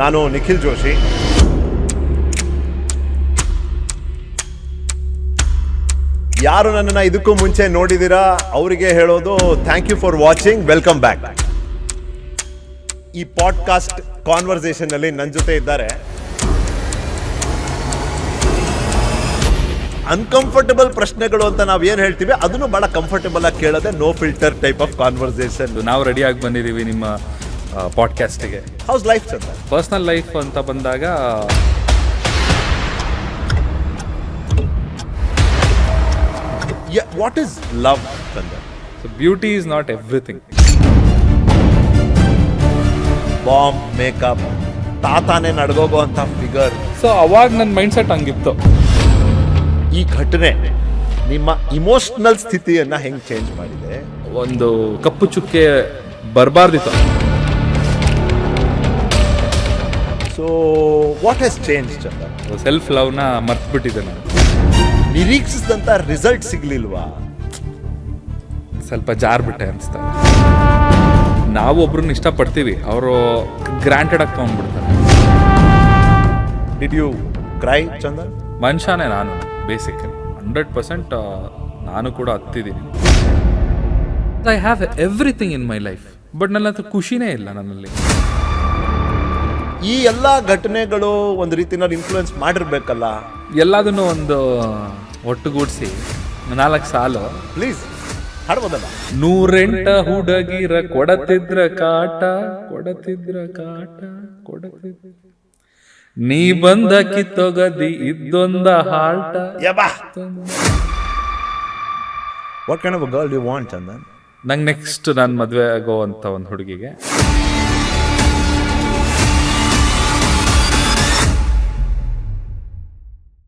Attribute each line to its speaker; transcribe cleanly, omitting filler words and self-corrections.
Speaker 1: ನಾನು ನಿಖಿಲ್ ಜೋಶಿ. ಯಾರು ನನ್ನನ್ನು ಇದಕ್ಕೂ ಮುಂಚೆ ನೋಡಿದ್ದೀರಾ ಅವರಿಗೆ ಹೇಳೋದು thank you for watching, welcome back. ಈ ಪಾಡ್ಕಾಸ್ಟ್ ಕಾನ್ವರ್ಸೇಷನ್ ಅಲ್ಲಿ ನನ್ನ ಜೊತೆ ಇದ್ದಾರೆ ಅನ್ಕಂಫರ್ಟಬಲ್ ಪ್ರಶ್ನೆಗಳು ಅಂತ ನಾವು ಏನು ಹೇಳ್ತೀವಿ ಅದನ್ನು ಬಹಳ ಕಂಫರ್ಟಬಲ್ ಆಗಿ ಕೇಳೋದೆ, no filter type of conversation.
Speaker 2: ನಾವು ರೆಡಿಯಾಗಿ ಬಂದಿದ್ದೀವಿ ನಿಮ್ಮ ಪಾಡ್ಕಾಸ್ಟಿಗೆ.
Speaker 1: ಹೌಸ್ ಲೈಫ್ ಚಂದ?
Speaker 2: ಪರ್ಸ್ನಲ್ ಲೈಫ್ ಅಂತ ಬಂದಾಗ
Speaker 1: ವಾಟ್ ಈಸ್ ಲವ್ ಚಂದ?
Speaker 2: Beauty is not everything.
Speaker 1: Bomb, makeup, ತಾತಾನೆ ನಡ್ಗೋಗೋ ಅಂತ ಫಿಗರ್.
Speaker 2: ಸೊ ಅವಾಗ ನನ್ನ ಮೈಂಡ್ ಸೆಟ್ ಹಂಗಿತ್ತು.
Speaker 1: ಈ ಘಟನೆ ನಿಮ್ಮ ಇಮೋಷನಲ್ ಸ್ಥಿತಿಯನ್ನ ಹೆಂಗ್ ಚೇಂಜ್ ಮಾಡಿದೆ?
Speaker 2: ಒಂದು ಕಪ್ಪು ಚುಕ್ಕೆ ಬರಬಾರ್ದಿತ್ತು.
Speaker 1: ಸೊ ವಾಟ್ ಹ್ಯಾಸ್ ಚೇಂಜ್ ಚಂದ?
Speaker 2: ಸೆಲ್ಫ್ ಲವ್ನ ಮರ್ತ್ಬಿಟ್ಟಿದ್ದೆ ನಾನು.
Speaker 1: ನಿರೀಕ್ಷಿಸಿದಂತ ರಿಸಲ್ಟ್ ಸಿಗ್ಲಿಲ್ವಾ?
Speaker 2: ಸ್ವಲ್ಪ ಜಾರ್ಬಿಟ್ಟೆ ಅನಿಸ್ತಾ. ನಾವು ಒಬ್ರನ್ನ ಇಷ್ಟಪಡ್ತೀವಿ, ಅವರು ಗ್ರಾಂಟೆಡ್ ಆಗಿ ತೊಗೊಂಡ್ಬಿಡ್ತಾರೆ.
Speaker 1: Did you cry Chandan?
Speaker 2: ಮನುಷ್ಯನೇ ನಾನು ಬೇಸಿಕಲಿ 100% ನಾನು ಕೂಡ ಹತ್ತಿದ್ದೀನಿ. I have everything in my life, but ನನ್ನ ಹತ್ರ ಖುಷಿನೇ ಇಲ್ಲ ನನ್ನಲ್ಲಿ.
Speaker 1: ಈ ಎಲ್ಲ ಘಟನೆಗಳು ಒಂದು ರೀತಿನಲ್ಲಿ ಇನ್ಫ್ಲೂಯೆನ್ಸ್ ಮಾಡಿರ್ಬೇಕಲ್ಲ?
Speaker 2: ಎಲ್ಲದನ್ನು ಒಂದು ಒಟ್ಟುಗೂಡಿಸಿ 4 ಸಾಲು
Speaker 1: ಪ್ಲೀಸ್ ಹಾಡ್ಬೋದಲ್ಲ?
Speaker 2: 108 ಹುಡುಗಿರ ಕೊಡತಿದ್ರ ಕಾಟ, ನೀ ಬಂದ ಕಿತ್ತೊಗದಿ ಇದ್ದೊಂದ ಹಾಲ್ಟ.
Speaker 1: What kind of a girl you want Chandan?
Speaker 2: ನಂಗೆ ನೆಕ್ಸ್ಟ್ ನಾನು ಮದುವೆ ಆಗೋ ಅಂತ ಒಂದು ಹುಡುಗಿಗೆ